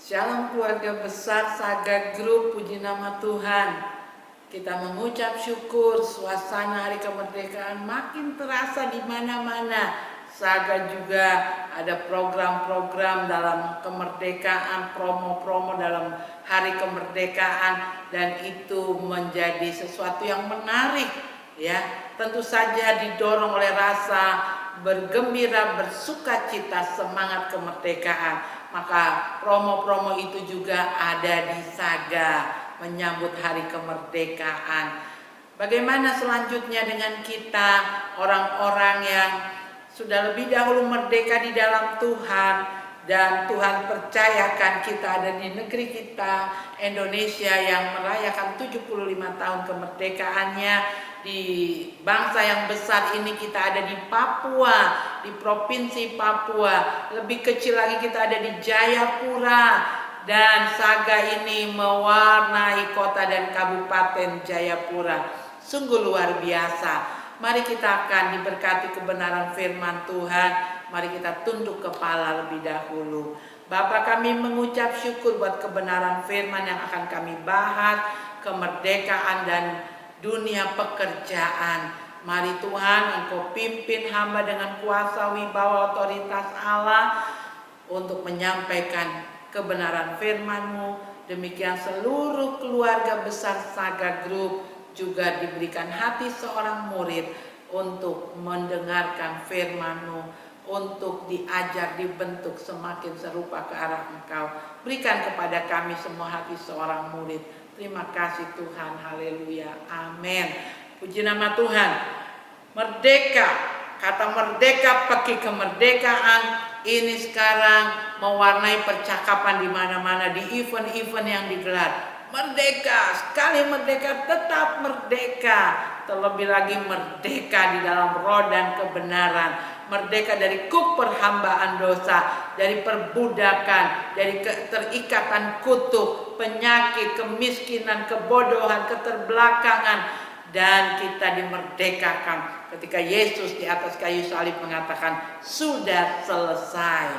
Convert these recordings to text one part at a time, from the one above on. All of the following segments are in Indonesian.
Shalom keluarga besar Saga Group, puji nama Tuhan. Kita mengucap syukur, suasana hari kemerdekaan makin terasa di mana-mana. Saga juga ada program-program dalam kemerdekaan, promo-promo dalam hari kemerdekaan, dan itu menjadi sesuatu yang menarik, ya. Tentu saja didorong oleh rasa bergembira, bersukacita, semangat kemerdekaan. Maka promo-promo itu juga ada di Saga menyambut hari kemerdekaan. Bagaimana selanjutnya dengan kita, orang-orang yang sudah lebih dahulu merdeka di dalam Tuhan, dan Tuhan percayakan kita ada di negeri kita, Indonesia, yang merayakan 75 tahun kemerdekaannya. Di bangsa yang besar ini kita ada di Papua, di provinsi Papua. Lebih kecil lagi kita ada di Jayapura, dan Saga ini mewarnai kota dan kabupaten Jayapura. Sungguh luar biasa. Mari kita akan diberkati kebenaran firman Tuhan. Mari kita tunduk kepala lebih dahulu. Bapa, kami mengucap syukur buat kebenaran firman yang akan kami bahas, kemerdekaan dan dunia pekerjaan. Mari Tuhan, Engkau pimpin hamba dengan kuasa wibawa otoritas Allah untuk menyampaikan kebenaran firman-Mu. Demikian seluruh keluarga besar Saga Group juga diberikan hati seorang murid untuk mendengarkan firman-Mu, untuk diajar, dibentuk semakin serupa ke arah Engkau. Berikan kepada kami semua hati seorang murid. Terima kasih Tuhan, haleluya, amin. Puji nama Tuhan. Merdeka, kata merdeka pakai kemerdekaan ini sekarang mewarnai percakapan di mana-mana, di event-event yang digelar. Merdeka, sekali merdeka tetap merdeka, terlebih lagi merdeka di dalam roh dan kebenaran. Merdeka dari kuk perhambaan dosa, dari perbudakan, dari keterikatan kutuk, penyakit, kemiskinan, kebodohan, keterbelakangan. Dan kita dimerdekakan ketika Yesus di atas kayu salib mengatakan sudah selesai.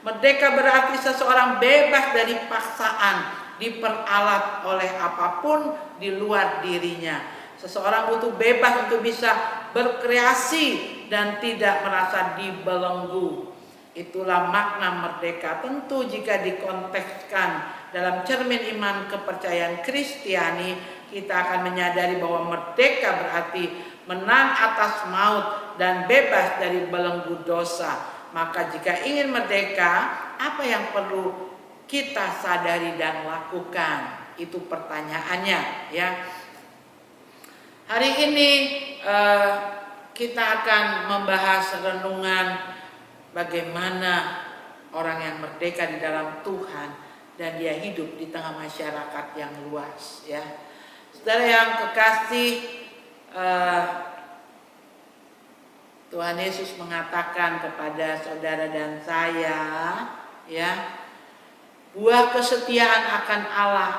Merdeka berarti seseorang bebas dari paksaan, diperalat oleh apapun di luar dirinya. Seseorang butuh bebas untuk bisa berkreasi dan tidak merasa dibelenggu. Itulah makna merdeka. Tentu jika dikontekskan dalam cermin iman kepercayaan Kristiani, kita akan menyadari bahwa merdeka berarti menang atas maut dan bebas dari belenggu dosa. Maka jika ingin merdeka, apa yang perlu kita sadari dan lakukan? Itu pertanyaannya, ya. Hari ini kita akan membahas renungan bagaimana orang yang merdeka di dalam Tuhan dan dia hidup di tengah masyarakat yang luas, ya. Saudara yang kekasih, Tuhan Yesus mengatakan kepada saudara dan saya, ya, buah kesetiaan akan Allah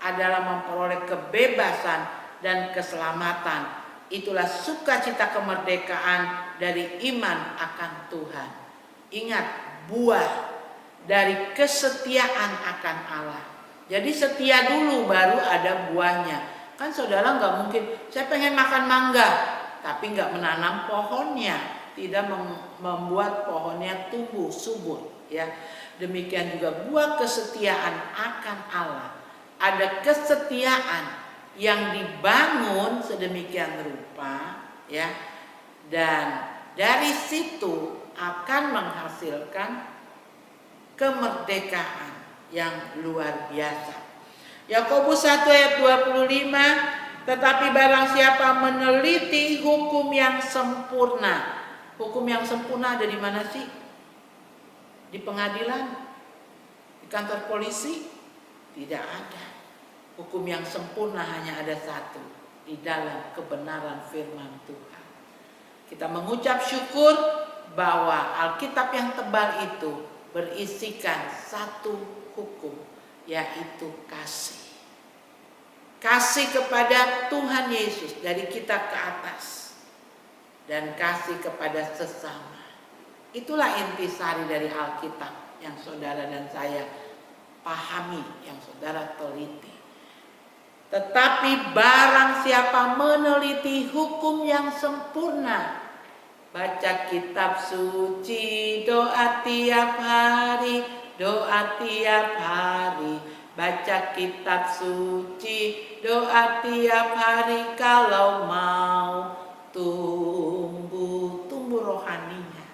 adalah memperoleh kebebasan dan keselamatan. Itulah sukacita kemerdekaan dari iman akan Tuhan. Ingat, buah dari kesetiaan akan Allah. Jadi setia dulu baru ada buahnya. Kan saudara nggak mungkin, saya pengen makan mangga, tapi nggak menanam pohonnya, tidak membuat pohonnya tumbuh subur. Ya, demikian juga buah kesetiaan akan Allah. Ada kesetiaan yang dibangun sedemikian rupa, ya, dan dari situ akan menghasilkan kemerdekaan yang luar biasa. Yakobus 1 ayat 25, tetapi barang siapa meneliti hukum yang sempurna. Hukum yang sempurna ada di mana sih? Di pengadilan? Di kantor polisi? Tidak ada. Hukum yang sempurna hanya ada satu, di dalam kebenaran firman Tuhan. Kita mengucap syukur bahwa Alkitab yang tebal itu berisikan satu hukum, yaitu kasih. Kasih kepada Tuhan Yesus dari kita ke atas, dan kasih kepada sesama. Itulah intisari dari Alkitab yang saudara dan saya pahami, yang saudara teliti. Tetapi barang siapa meneliti hukum yang sempurna, baca kitab suci, doa tiap hari, baca kitab suci, doa tiap hari, kalau mau tumbuh rohaninya.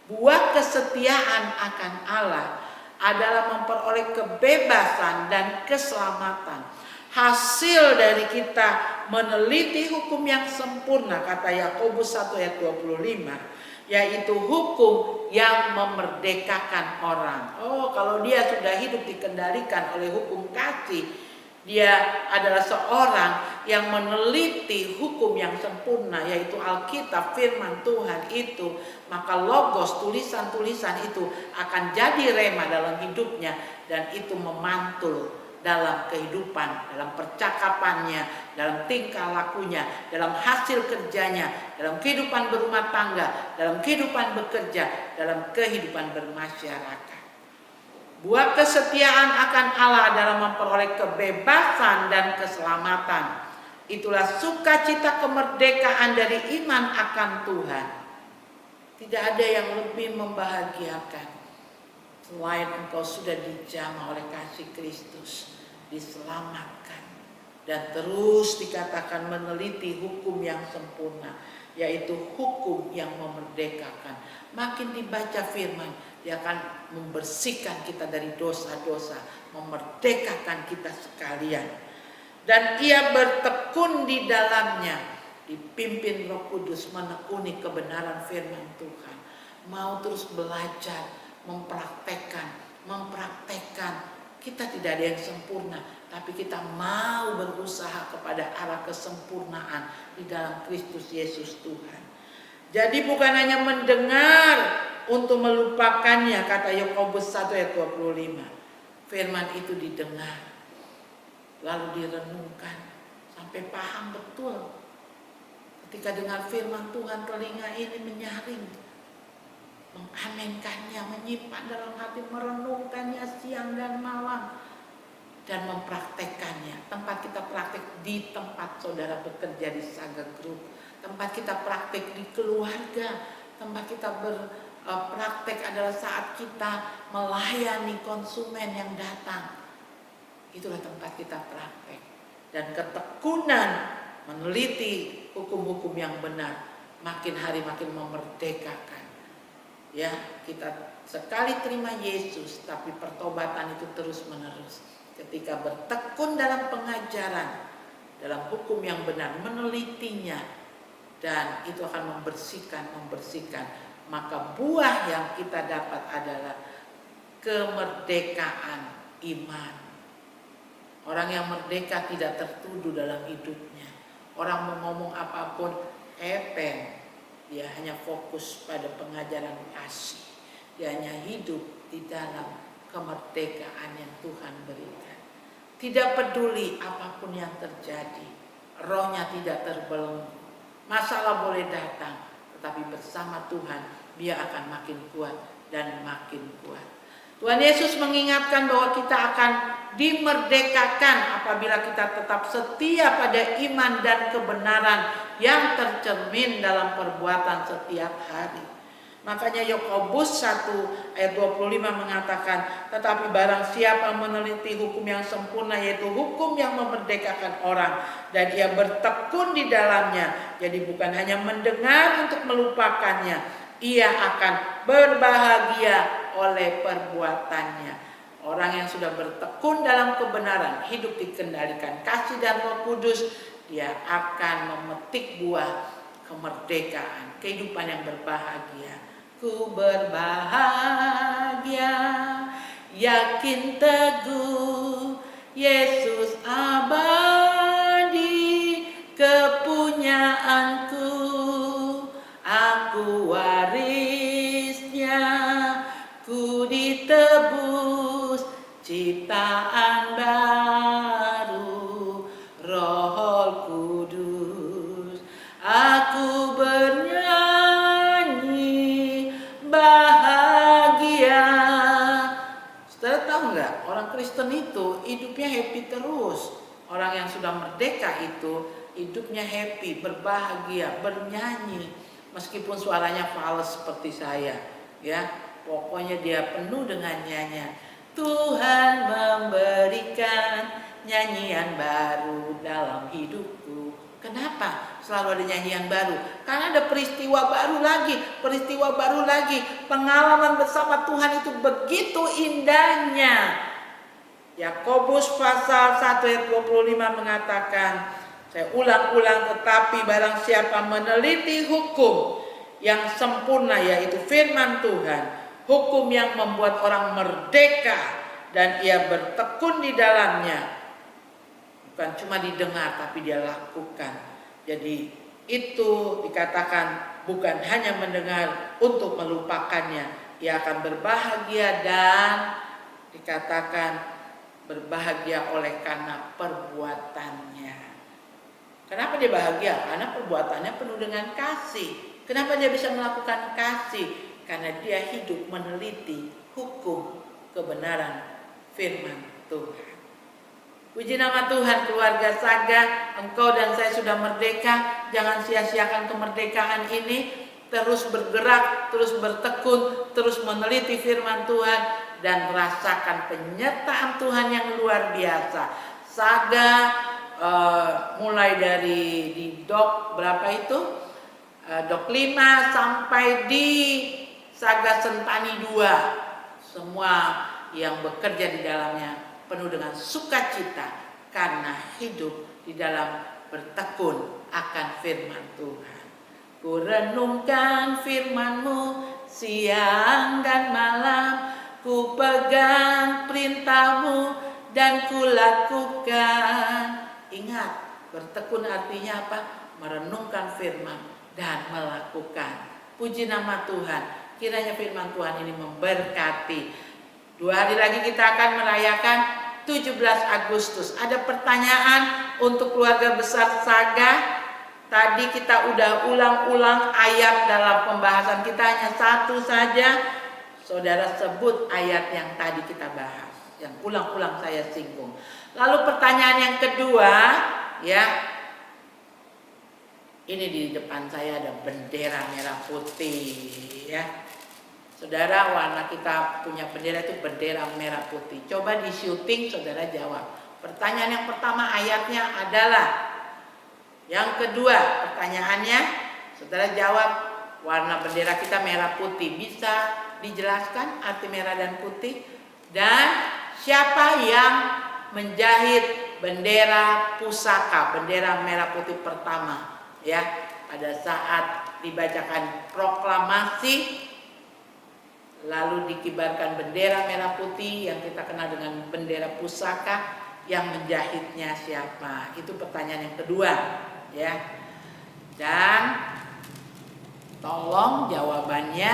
Buah kesetiaan akan Allah adalah memperoleh kebebasan dan keselamatan. Hasil dari kita meneliti hukum yang sempurna, kata Yakobus 1 ayat 25, yaitu hukum yang memerdekakan orang. Oh, kalau dia sudah hidup dikendalikan oleh hukum kasih, dia adalah seorang yang meneliti hukum yang sempurna, yaitu Alkitab, firman Tuhan itu, maka logos, tulisan-tulisan itu akan jadi rema dalam hidupnya, dan itu memantul dalam kehidupan, dalam percakapannya, dalam tingkah lakunya, dalam hasil kerjanya, dalam kehidupan berumah tangga, dalam kehidupan bekerja, dalam kehidupan bermasyarakat. Buah kesetiaan akan Allah adalah memperoleh kebebasan dan keselamatan. Itulah sukacita kemerdekaan dari iman akan Tuhan. Tidak ada yang lebih membahagiakan selain engkau sudah dijamah oleh kasih Kristus, diselamatkan, dan terus dikatakan meneliti hukum yang sempurna, yaitu hukum yang memerdekakan. Makin dibaca firman, dia akan membersihkan kita dari dosa-dosa, memerdekakan kita sekalian. Dan ia bertekun di dalamnya, dipimpin Roh Kudus menekuni kebenaran firman Tuhan. Mau terus belajar, mempraktekkan. Kita tidak ada yang sempurna, tapi kita mau berusaha kepada arah kesempurnaan di dalam Kristus Yesus Tuhan. Jadi bukan hanya mendengar untuk melupakannya, kata Yakobus 1 ayat 25. Firman itu didengar, lalu direnungkan sampai paham betul. Ketika dengar firman Tuhan, telinga ini menyaring, mengaminkannya, menyimpan dalam hati, merenungkannya siang dan malam, dan mempraktekannya. Tempat kita praktek di tempat saudara bekerja di Saga Group, tempat kita praktek di keluarga, tempat kita Praktek adalah saat kita melayani konsumen yang datang. Itulah tempat kita praktek. Dan ketekunan meneliti hukum-hukum yang benar makin hari makin memerdekakan. Ya, kita sekali terima Yesus, tapi pertobatan itu terus menerus. Ketika bertekun dalam pengajaran, dalam hukum yang benar, menelitinya, dan itu akan membersihkan, maka buah yang kita dapat adalah kemerdekaan iman. Orang yang merdeka tidak tertuduh dalam hidupnya. Orang mau ngomong apapun epeng, dia hanya fokus pada pengajaran kasih. Dia hanya hidup di dalam kemerdekaan yang Tuhan berikan. Tidak peduli apapun yang terjadi, rohnya tidak terbelenggu. Masalah boleh datang, tetapi bersama Tuhan dia akan makin kuat dan makin kuat. Tuhan Yesus mengingatkan bahwa kita akan dimerdekakan apabila kita tetap setia pada iman dan kebenaran yang tercermin dalam perbuatan setiap hari. Makanya Yakobus 1 ayat 25 mengatakan, tetapi barang siapa meneliti hukum yang sempurna, yaitu hukum yang memerdekakan orang, dan ia bertekun di dalamnya, jadi bukan hanya mendengar untuk melupakannya, ia akan berbahagia oleh perbuatannya. Orang yang sudah bertekun dalam kebenaran, hidup dikendalikan kasih dan Roh Kudus, dia akan memetik buah kemerdekaan, kehidupan yang berbahagia. Ku berbahagia, yakin teguh, Yesus abadi kepunyaanku, aku warisnya, ku ditebus ciptaan baru, Roh Kudus, aku bernyanyi bahagia. Saudara tahu nggak, orang Kristen itu hidupnya happy terus. Orang yang sudah merdeka itu hidupnya happy, berbahagia, bernyanyi, meskipun suaranya fals seperti saya, ya. Pokoknya dia penuh dengan nyanyian. Tuhan memberikan nyanyian baru dalam hidupku. Kenapa selalu ada nyanyian baru? Karena ada peristiwa baru lagi, pengalaman bersama Tuhan itu begitu indahnya. Yakobus pasal 1 ayat 25 mengatakan, saya ulang-ulang, tetapi barang siapa meneliti hukum yang sempurna, yaitu firman Tuhan, hukum yang membuat orang merdeka, dan ia bertekun di dalamnya, bukan cuma didengar tapi dia lakukan. Jadi itu dikatakan bukan hanya mendengar untuk melupakannya, ia akan berbahagia, dan dikatakan berbahagia oleh karena perbuatannya. Kenapa dia bahagia? Karena perbuatannya penuh dengan kasih. Kenapa dia bisa melakukan kasih? Karena dia hidup meneliti hukum kebenaran firman Tuhan. Puji nama Tuhan, keluarga Saga, engkau dan saya sudah merdeka. Jangan sia-siakan kemerdekaan ini. Terus bergerak, terus bertekun, terus meneliti firman Tuhan, dan rasakan penyertaan Tuhan yang luar biasa. Saga mulai dari di dok berapa itu? Dok 5 sampai di Saga Sentani 2. Semua yang bekerja di dalamnya penuh dengan sukacita karena hidup di dalam bertekun akan firman Tuhan. Ku renungkan firman-Mu siang dan malam, ku pegang perintah-Mu dan ku lakukan. Ingat, bertekun artinya apa? Merenungkan firman dan melakukan. Puji nama Tuhan. Kiranya firman Tuhan ini memberkati. 2 hari lagi kita akan merayakan 17 Agustus. Ada pertanyaan untuk keluarga besar Saga? Tadi kita udah ulang-ulang ayat dalam pembahasan kita, hanya satu saja. Saudara sebut ayat yang tadi kita bahas, yang ulang-ulang saya singgung. Lalu pertanyaan yang kedua, ya. Ini di depan saya ada bendera merah putih, ya. Saudara, warna kita punya bendera itu bendera merah putih. Coba di syuting saudara jawab. Pertanyaan yang pertama ayatnya adalah. Yang kedua pertanyaannya saudara jawab warna bendera kita merah putih. Bisa dijelaskan arti merah dan putih? Dan siapa yang menjahit bendera pusaka, bendera merah putih pertama? Ya, pada saat dibacakan proklamasi lalu dikibarkan bendera merah putih yang kita kenal dengan bendera pusaka, yang menjahitnya siapa? Itu pertanyaan yang kedua, ya. Dan tolong jawabannya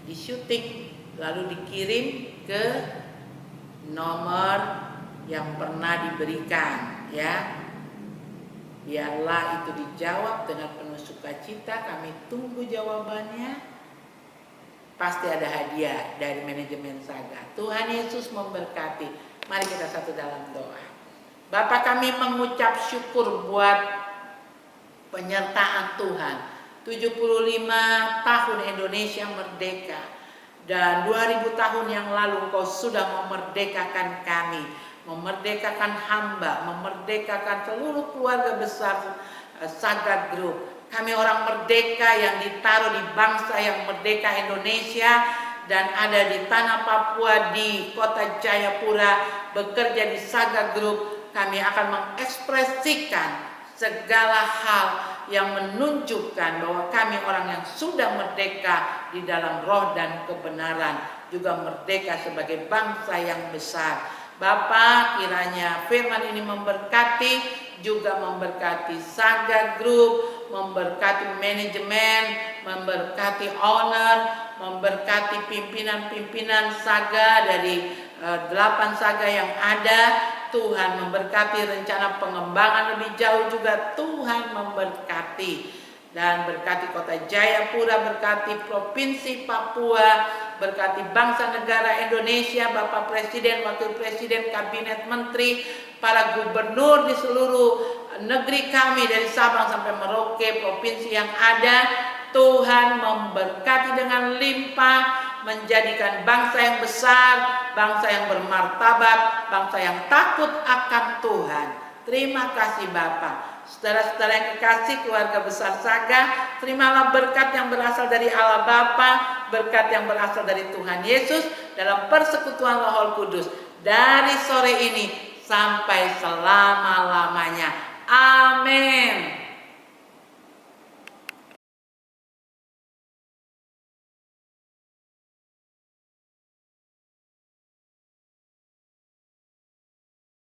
di syuting lalu dikirim ke nomor yang pernah diberikan, ya. Biarlah itu dijawab dengan penuh sukacita. Kami tunggu jawabannya. Pasti ada hadiah dari manajemen Saga. Tuhan Yesus memberkati. Mari kita satu dalam doa. Bapa, kami mengucap syukur buat penyertaan Tuhan. 75 tahun Indonesia merdeka. Dan 2000 tahun yang lalu Engkau sudah memerdekakan kami. Memerdekakan hamba. Memerdekakan seluruh keluarga besar Saga Group. Kami orang merdeka yang ditaruh di bangsa yang merdeka Indonesia dan ada di tanah Papua, di kota Jayapura, bekerja di Saga Group. Kami akan mengekspresikan segala hal yang menunjukkan bahwa kami orang yang sudah merdeka di dalam roh dan kebenaran, juga merdeka sebagai bangsa yang besar. Bapa, kiranya firman ini memberkati, juga memberkati Saga Group, memberkati manajemen, memberkati owner, memberkati pimpinan-pimpinan Saga dari 8 Saga yang ada. Tuhan memberkati rencana pengembangan lebih jauh juga Tuhan memberkati. Dan berkati kota Jayapura, berkati provinsi Papua, berkati bangsa negara Indonesia, Bapak Presiden, Wakil Presiden, Kabinet Menteri, para gubernur di seluruh negeri kami dari Sabang sampai Merauke, provinsi yang ada. Tuhan memberkati dengan limpah, menjadikan bangsa yang besar, bangsa yang bermartabat, bangsa yang takut akan Tuhan. Terima kasih Bapak. Saudara-saudara yang kekasih, keluarga besar Saga, terimalah berkat yang berasal dari Allah Bapa, berkat yang berasal dari Tuhan Yesus dalam persekutuan Roh Kudus dari sore ini sampai selama-lamanya. Amin.